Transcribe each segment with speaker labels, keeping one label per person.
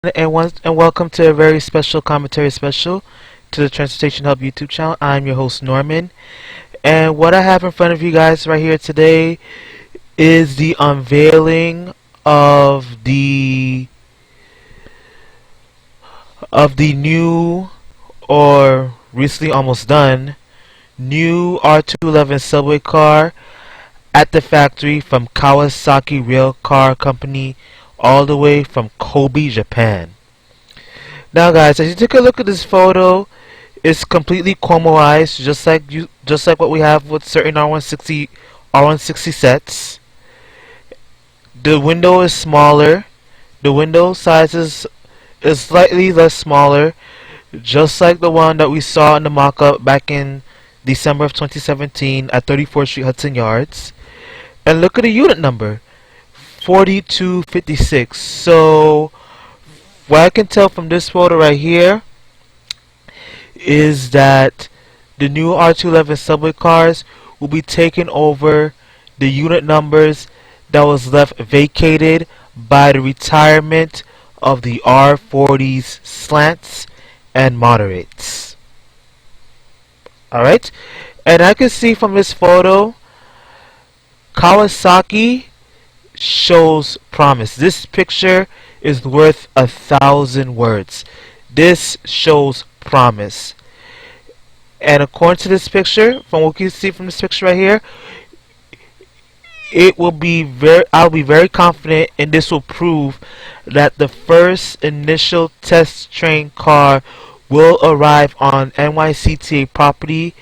Speaker 1: and welcome to a very special commentary special to the Transportation Hub YouTube channel. I'm your host Norman, and what I have in front of you guys right here today is the unveiling of the new, or recently almost done, new R211 subway car at the factory from Kawasaki Rail Car Company, all the way from Kobe, Japan. Now, guys, as you take a look at this photo, it's completely chromoized, just like what we have with certain R160 sets. The window is smaller. The window size is slightly less smaller, just like the one that we saw in the mock-up back in December of 2017 at 34th Street Hudson Yards. And look at the unit number, 4256. So what I can tell from this photo right here is that the new R211 subway cars will be taking over the unit numbers that was left vacated by the retirement of the R40s slants and moderates. Alright, and I can see from this photo Kawasaki shows promise. This picture is worth 1,000 words. This shows promise. And according to this picture, from what you see from this picture right here, I'll be very confident, and this will prove that the first initial test train car will arrive on NYCTA property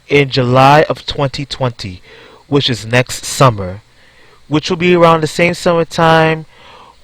Speaker 1: in July of 2020, which is next summer, which will be around the same summertime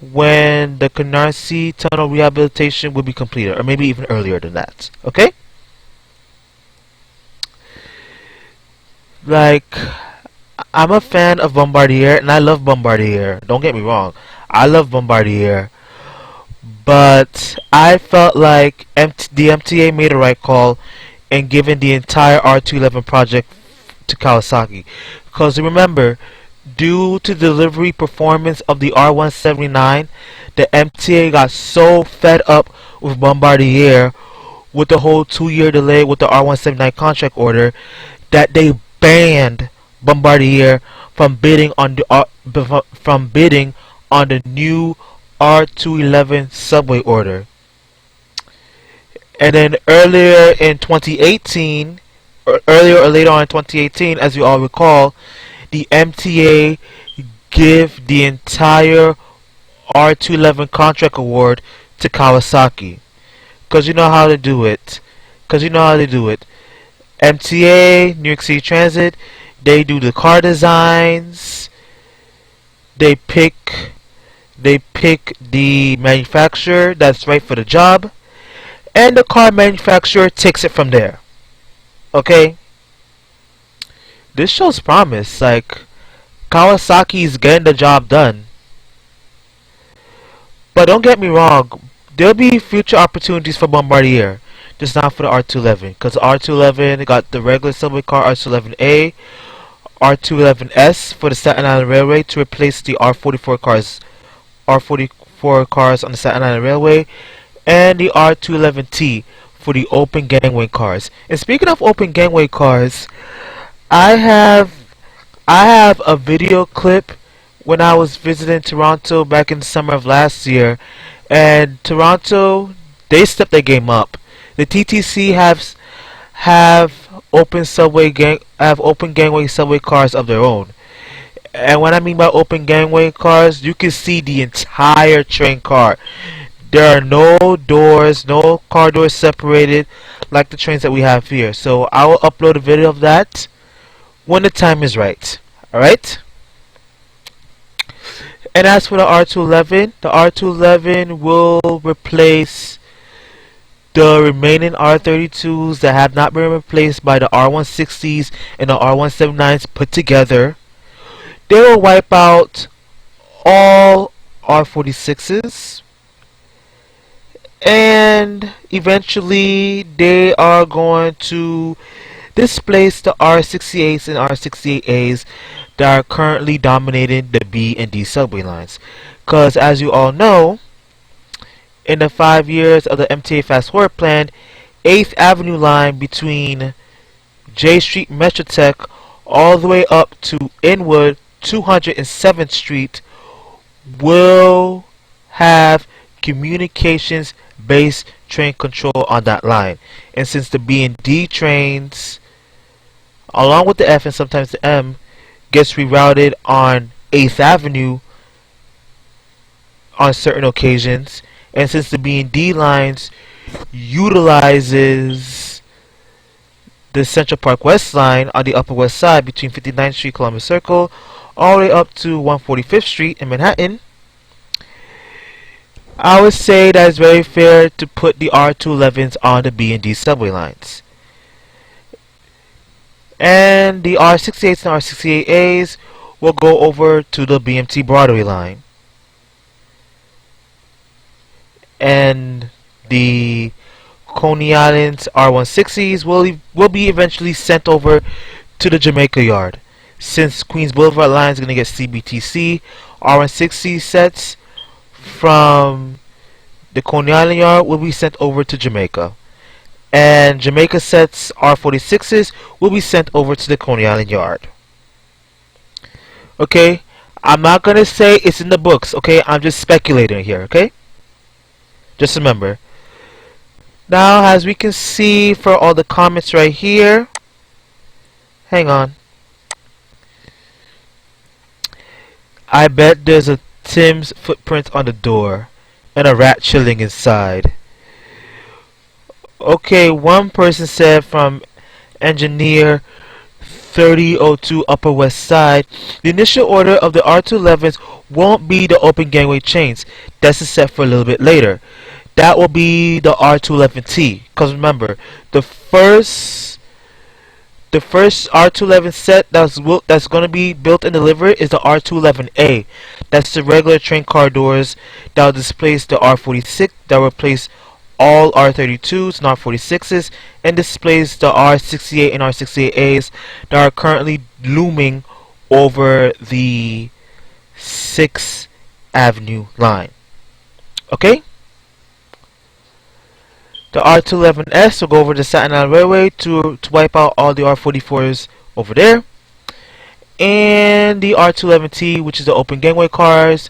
Speaker 1: when the Canarsie Tunnel rehabilitation will be completed, or maybe even earlier than that. Okay? Like, I'm a fan of Bombardier, and I love Bombardier. Don't get me wrong. I love Bombardier. But I felt like the MTA made a right call in giving the entire R211 project to Kawasaki. Because remember, due to delivery performance of the R179, the MTA got so fed up with Bombardier with the whole 2-year delay with the R179 contract order that they banned Bombardier from bidding on the new R211 subway order. And then earlier or later on in 2018, as you all recall, the MTA give the entire R211 contract award to Kawasaki. Because you know how to do it. MTA, New York City Transit, they do the car designs, they pick the manufacturer that's right for the job, and the car manufacturer takes it from there. Okay? This shows promise. Like, Kawasaki is getting the job done. But don't get me wrong, there'll be future opportunities for Bombardier, just not for the R211. Because R211 got the regular subway car R211A, R211S for the Staten Island Railway to replace the R44 cars on the Staten Island Railway, and the R211T for the open gangway cars. And speaking of open gangway cars, I have a video clip when I was visiting Toronto back in the summer of last year, and Toronto, they stepped their game up. The TTC have open gangway subway cars of their own. And what I mean by open gangway cars, you can see the entire train car. There are no doors, no car doors separated like the trains that we have here. So I will upload a video of that when the time is right. Alright? And as for the R211 will replace the remaining R32s that have not been replaced by the R160s and the R179s put together. They will wipe out all R46s, and eventually they are going to displace the R68s and R68As that are currently dominating the B and D subway lines. Because as you all know, in the 5 years of the MTA Fast Forward Plan, 8th Avenue line between J Street Metrotech all the way up to Inwood 207th Street will have communications based train control on that line. And since the B and D trains, along with the F and sometimes the M, gets rerouted on 8th Avenue on certain occasions, and since the B and D lines utilizes the Central Park West line on the Upper West Side between 59th Street, Columbus Circle, all the way up to 145th Street in Manhattan, I would say that it's very fair to put the R211s on the B and D subway lines. And the R68s and R68As will go over to the BMT Broadway line. And the Coney Island's R160s will be eventually sent over to the Jamaica Yard. Since Queens Boulevard line is going to get CBTC, R160 sets from the Coney Island Yard will be sent over to Jamaica. And Jamaica sets R46s will be sent over to the Coney Island Yard. Okay? I'm not going to say it's in the books, okay? I'm just speculating here, okay? Just remember. Now, as we can see for all the comments right here, hang on. I bet there's a Tim's footprint on the door and a rat chilling inside. Okay, one person said from engineer 3002 Upper West Side, the initial order of the R211s won't be the open gangway chains. That's set for a little bit later. That will be the R211T. Because remember, the first R211 set that's going to be built and delivered is the R211A. That's the regular train car doors that will displace the R46, that will replace all R32s and R46s, and displace the R68 and R68As that are currently looming over the 6th Avenue line. Okay? The R211S will go over the Staten Island Railway to wipe out all the R44s over there. And the R211T, which is the open gangway cars,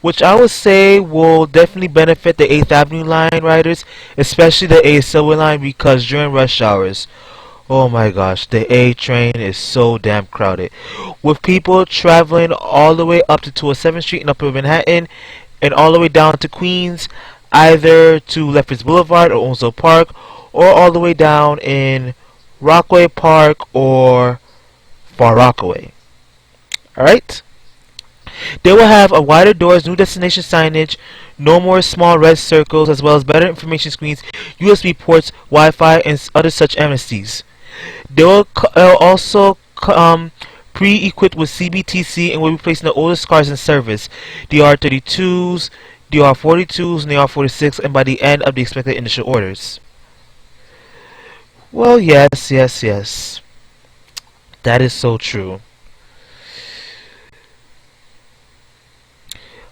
Speaker 1: which I would say will definitely benefit the 8th Avenue line riders, especially the A subway line, because during rush hours, oh my gosh, the A train is so damn crowded. With people traveling all the way up to 207th Street in Upper Manhattan and all the way down to Queens, either to Lefferts Boulevard or Onslow Park, or all the way down in Rockaway Park or Far Rockaway. Alright? They will have a wider doors, new destination signage, no more small red circles, as well as better information screens, USB ports, Wi-Fi, and other such amnesties. They will also pre-equipped with CBTC and will be placing the oldest cars in service, the R32s, the R42s, and the R46, and by the end of the expected initial orders. Well, yes. That is so true.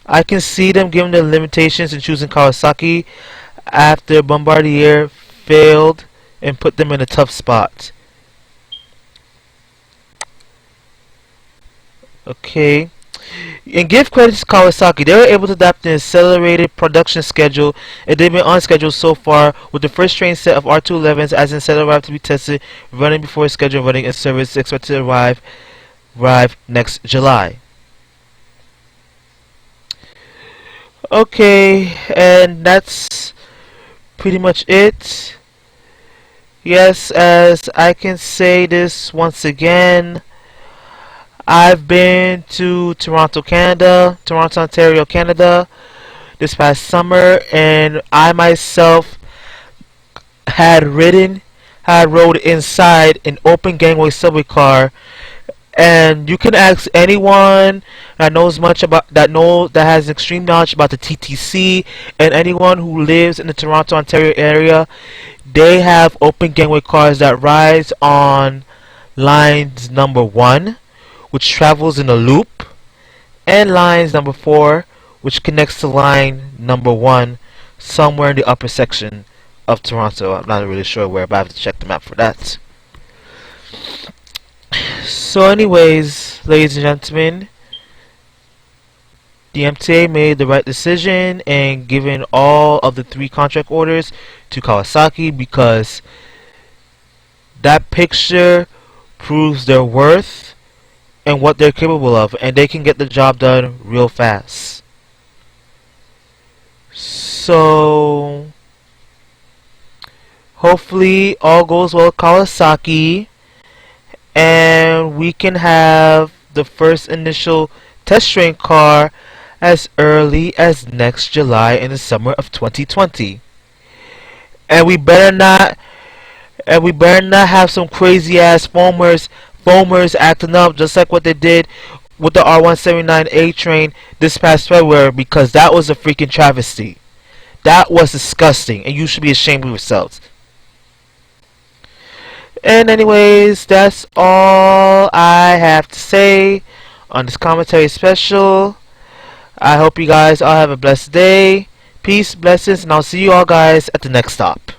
Speaker 1: I can see them giving the limitations and choosing Kawasaki after Bombardier failed and put them in a tough spot. Okay. And give credit to Kawasaki. They were able to adapt an accelerated production schedule, and they've been on schedule so far, with the first train set of R211s as in set arrived to be tested, running before schedule, running in service, expected to arrive next July. Okay, and that's pretty much it. Yes, as I can say this once again, I've been to Toronto, Ontario, Canada this past summer, and I myself had rode inside an open gangway subway car. And you can ask anyone that knows that has extreme knowledge about the TTC, and anyone who lives in the Toronto, Ontario area. They have open gangway cars that rides on lines number 1, which travels in a loop, and lines number 4, which connects to line number 1. somewhere in the upper section of Toronto. I'm not really sure where, but I have to check the map for that. So anyways, ladies and gentlemen, the MTA made the right decision in giving all of the 3 contract orders to Kawasaki, because that picture proves their worth and what they're capable of, and they can get the job done real fast. So hopefully all goes well with Kawasaki, and we can have the first initial test train car as early as next July in the summer of 2020. And we better not have some crazy ass foamers acting up just like what they did with the R179A train this past February, because that was a freaking travesty. That was disgusting, and you should be ashamed of yourselves. And anyways, that's all I have to say on this commentary special. I hope you guys all have a blessed day. Peace, blessings, and I'll see you all guys at the next stop.